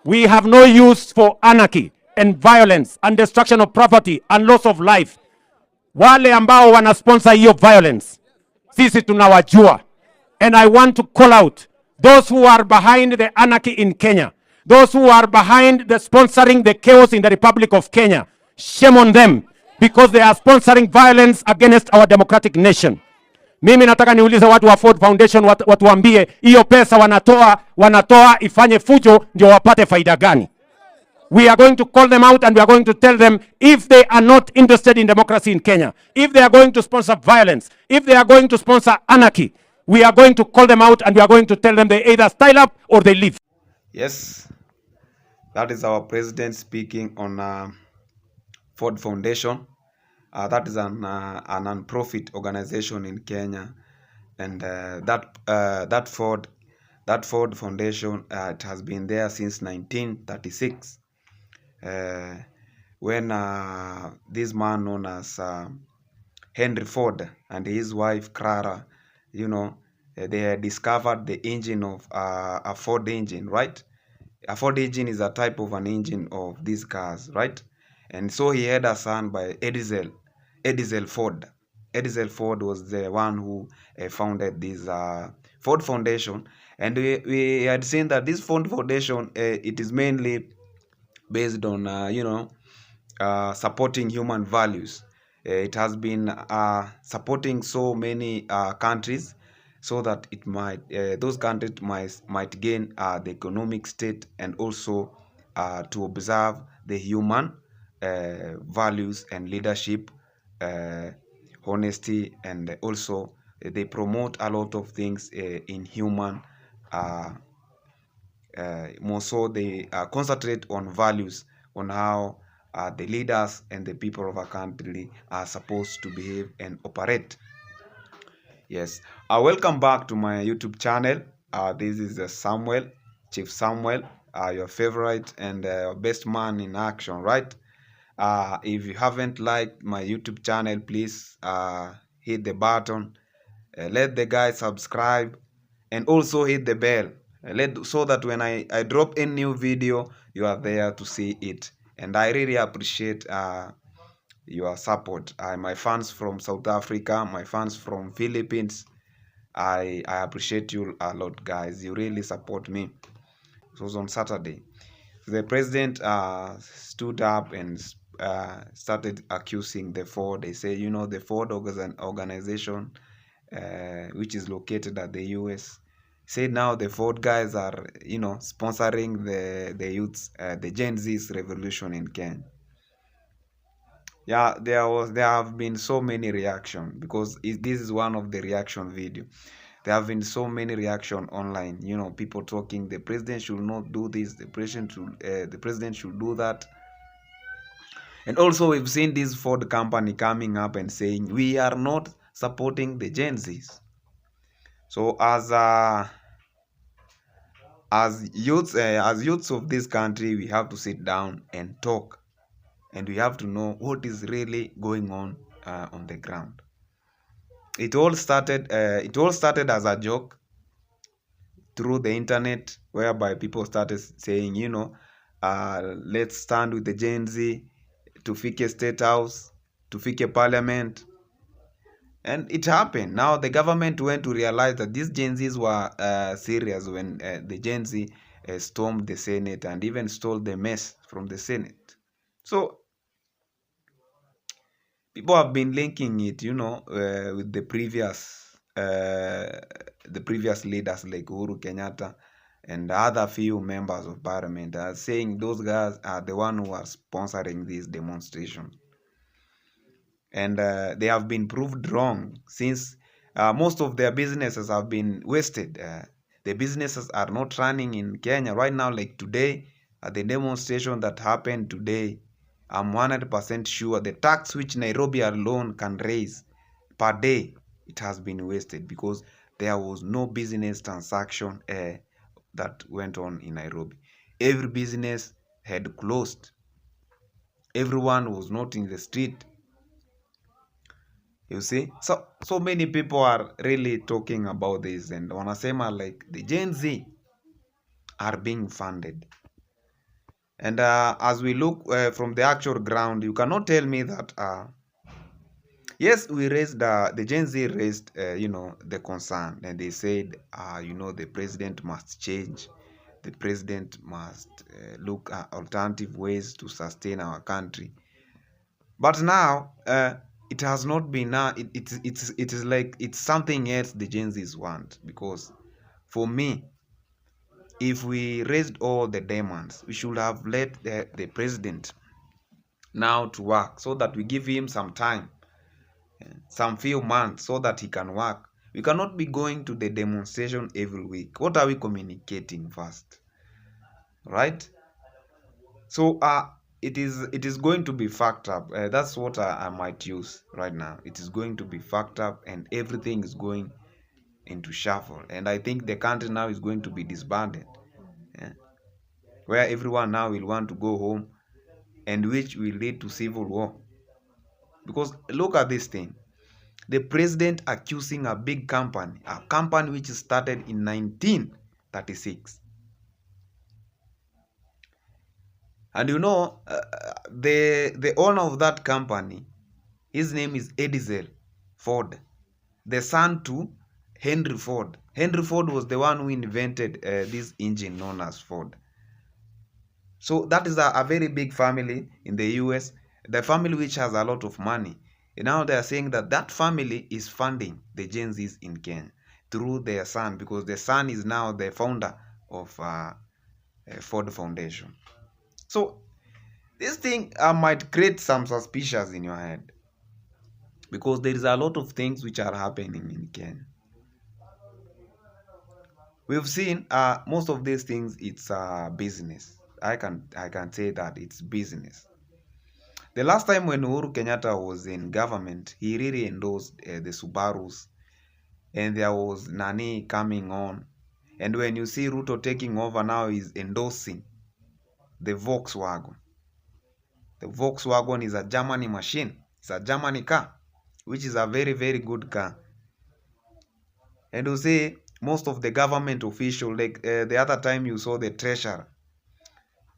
We have no use for anarchy and violence and destruction of property and loss of life. Wale ambao wanasponsor hiyo violence, sisi tunawajua. And I want to call out those who are behind the anarchy in Kenya, those who are behind the sponsoring the chaos in the Republic of Kenya. Shame on them, because they are sponsoring violence against our democratic nation. Mimi nataka niulize watu wa Ford Foundation, watuambie hiyo pesa wanatoa ifanye fujo ndio wapate faida gani? We are going to call them out and we are going to tell them, if they are not interested in democracy in Kenya, if they are going to sponsor violence, if they are going to sponsor anarchy, we are going to call them out and we are going to tell them they either style up or they leave. Yes, that is our president speaking on Ford Foundation. That is a non-profit organization in Kenya, and that Ford Foundation, it has been there since 1936. When this man known as Henry Ford and his wife Clara, they had discovered the engine of a Ford engine, right? A Ford engine is a type of an engine of these cars, right? And so he had a son by Edsel Ford. Edsel Ford was the one who founded this Ford Foundation, and we had seen that this Ford Foundation, it is mainly based on supporting human values. It has been supporting so many countries, so that it might those countries might gain the economic state, and also to observe the human values and leadership, honesty, and also they promote a lot of things in human. More so, they concentrate on values, on how the leaders and the people of a country are supposed to behave and operate. Yes, welcome back to my YouTube channel. This is Chief Samuel, your favorite and best man in action, right? If you haven't liked my YouTube channel, please hit the button, let the guy subscribe, and also hit the bell, so that when I drop a new video, you are there to see it. And I really appreciate your support. My fans from South Africa, my fans from Philippines, I appreciate you a lot, guys. You really support me. It was on Saturday. The president stood up and started accusing the Ford. They say, the Ford organization, which is located at the US, say now the Ford guys are, sponsoring the youths, the Gen Z's revolution in Kenya. Yeah, there have been so many reaction, because this is one of the reaction video. There have been so many reaction online, people talking the president should not do this, the president should do that. And also we've seen this Ford company coming up and saying we are not supporting the Gen Zs. So as youths of this country, we have to sit down and talk, and we have to know what is really going on the ground. It all started as a joke through the internet, whereby people started saying, let's stand with the Gen Z, tufike State House, tufike Parliament. And it happened. Now the government went to realize that these Gen Zs were serious when the Gen Z stormed the Senate and even stole the mess from the Senate. So people have been linking it, with the previous leaders like Uhuru Kenyatta and other few members of parliament, saying those guys are the one who are sponsoring these demonstrations. And they have been proved wrong, since most of their businesses have been wasted. The businesses are not running in Kenya right now. Like today, the demonstration that happened today, I'm 100% sure the tax which Nairobi alone can raise per day, it has been wasted, because there was no business transaction that went on in Nairobi. Every business had closed. Everyone was not in the street. You see, so many people are really talking about this, and wanasema like the Gen Z are being funded. And as we look from the actual ground, you cannot tell me that yes, we raised the Gen Z raised the concern, and they said the president must change. The president must look at alternative ways to sustain our country. But now it has not been now. It is like it's something else the Gen Zs want, because for me, if we raised all the demands, we should have let the president now to work, so that we give him some time, some few months, so that he can work. We cannot be going to the demonstration every week. What are we communicating first? Right? So it is going to be fucked up. That's what I might use right now. It is going to be fucked up, and everything is going into shuffle. And I think the country now is going to be disbanded, yeah? Where everyone now will want to go home, and which will lead to civil war. Because look at this thing. The president accusing a big company, a company which started in 1936. And the owner of that company, his name is Edsel Ford, the son to Henry Ford. Henry Ford was the one who invented this engine known as Ford. So that is a very big family in the US, the family which has a lot of money. And now they are saying that that family is funding the Gen Zs in Kenya through their son, because the son is now the founder of Ford Foundation. So this thing might create some suspicions in your head, because there is a lot of things which are happening in Kenya. We've seen most of these things, it's business. I can say that it's business. The last time when Uhuru Kenyatta was in government, he really endorsed the Subarus, and there was Nani coming on. And when you see Ruto taking over now, he's endorsing the Volkswagen. The Volkswagen is a Germany machine. It's a Germany car, which is a very, very good car. And you see most of the government officials, like the other time you saw the treasurer,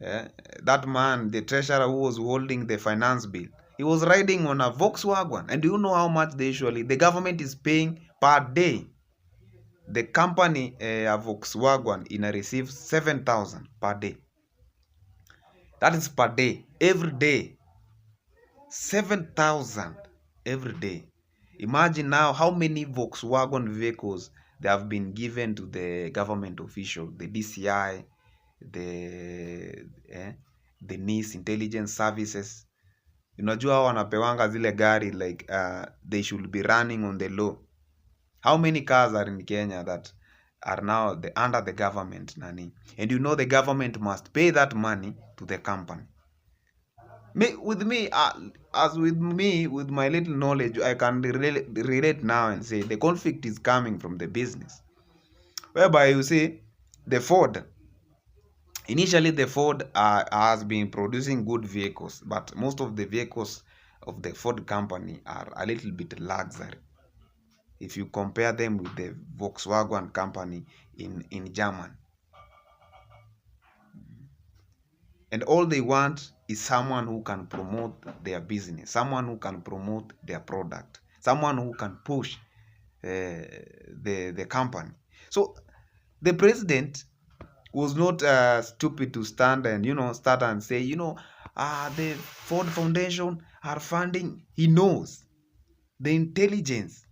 that man, the treasurer who was holding the finance bill, he was riding on a Volkswagen. And do you know how much the government is paying per day? The company, Volkswagen, receives 7,000 per day. That is per day, every day. 7,000 every day. Imagine now how many Volkswagen vehicles they have been given to the government official, the DCI, the NIS, intelligence services. Unajua wanapewanga zile gari like they should be running on the law. How many cars are in Kenya that are now under the government, Nani? And the government must pay that money to the company. With my little knowledge, I can relate now and say the conflict is coming from the business. Whereby you see the Ford, initially the Ford has been producing good vehicles, but most of the vehicles of the Ford company are a little bit luxury if you compare them with the Volkswagen company in Germany. And all they want is someone who can promote their business, someone who can promote their product, someone who can push the company. So the president was not stupid to stand and start and say the Ford Foundation are funding. He knows the intelligence,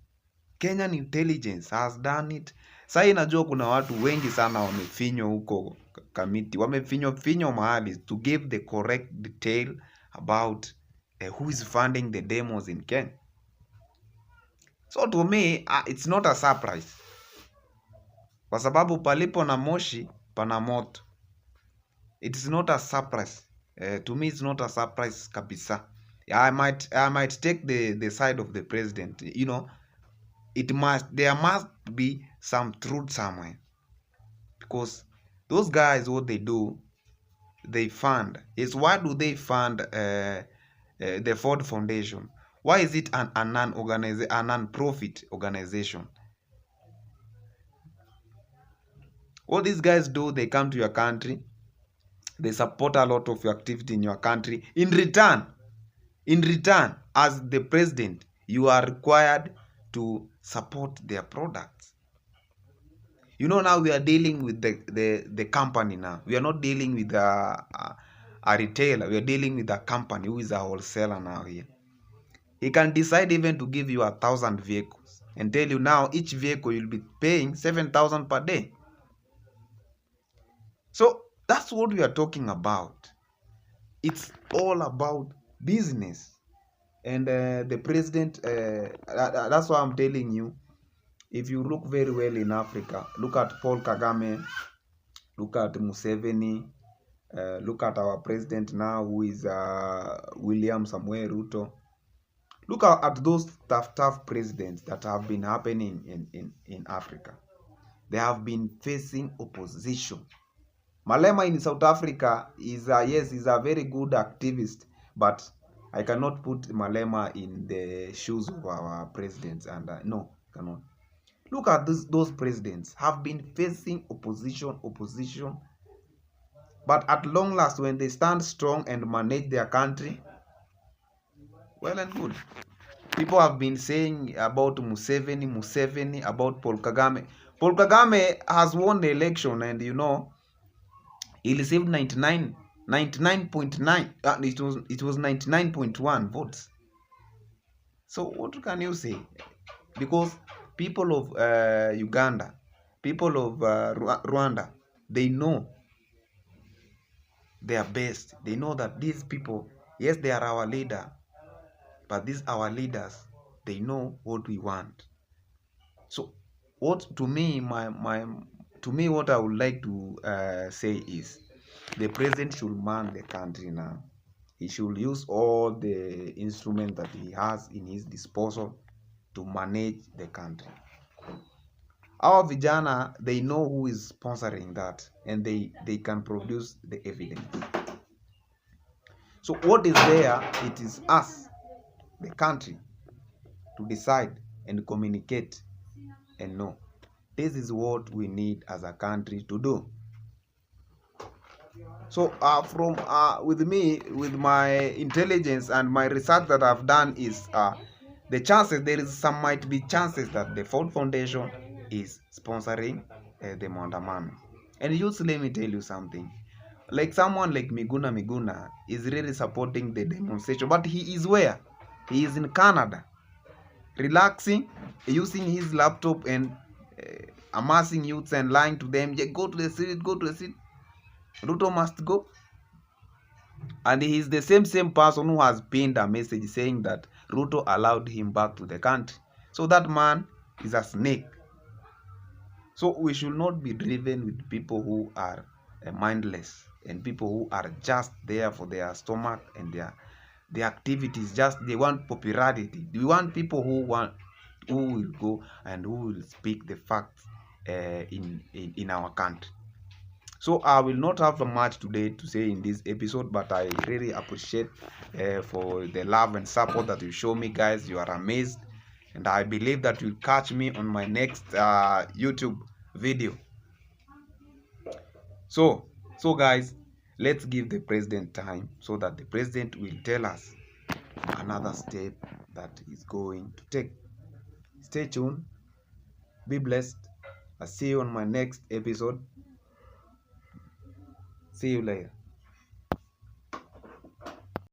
Kenyan intelligence has done it. Sasa najua kuna watu wengi sana wamefinywa huko kamiti, wamefinywa mahali to give the correct detail about who is funding the demos in Kenya. So to me, it's not a surprise, kwa sababu palipo na moshi pana moto. It is not a surprise. To me, it's not a surprise kabisa. I might take the side of the president. There must be some truth somewhere, because those guys, what they do, they fund. Why do they fund the Ford Foundation? Why is it a non-profit organization? What these guys do, they come to your country, They support a lot of your activity in your country. In return, as the president, you are required to support their products. You know, now we are dealing with the company now. We are not dealing with a retailer. We are dealing with a company who is a wholesaler now here. He can decide even to give you 1,000 vehicles and tell you now each vehicle you'll be paying 7,000 per day. So that's what we are talking about. It's all about business. And the president, that's why I'm telling you, if you look very well in Africa, look at Paul Kagame, look at Museveni, look at our president now, who is William Samoei Ruto. Look at those tough presidents that have been happening in Africa. They have been facing opposition. Malema in South Africa is he's a very good activist, but I cannot put Malema in the shoes of our presidents, and no, cannot. Look at those presidents have been facing opposition, but at long last, when they stand strong and manage their country, well and good. People have been saying about Museveni, about Paul Kagame. Paul Kagame has won the election, and you know, he received 99.9. It was 99.1 votes. So what can you say? Because people of Uganda, people of Rwanda, they know their best. They know that these people, yes, they are our leader, but these our leaders, they know what we want. So what to me, what I would like to say is, the president should man the country now. He should use all the instruments that he has in his disposal to manage the country. Our vijana, they know who is sponsoring that, and they can produce the evidence. So what is there, it is us, the country, to decide and communicate and know. This is what we need as a country to do. So with me, with my intelligence and my research that I've done, is the chances, might be chances that the Ford Foundation is sponsoring the Maandamano. And just let me tell you something. Like someone like Miguna is really supporting the demonstration, but he is where? He is in Canada, relaxing, using his laptop and amassing youths and lying to them. Yeah, go to the street, go to the street. Ruto must go. And he is the same person who has pinned a message saying that Ruto allowed him back to the country. So that man is a snake. So we should not be driven with people who are mindless, and people who are just there for their stomach and their activities. Just they want popularity. We want people who will go and who will speak the facts in our country. So I will not have much today to say in this episode, but I really appreciate for the love and support that you show me, guys. You are amazed, and I believe that you'll catch me on my next YouTube video. So guys, let's give the president time so that the president will tell us another step that he's going to take. Stay tuned. Be blessed. I'll see you on my next episode. See you later.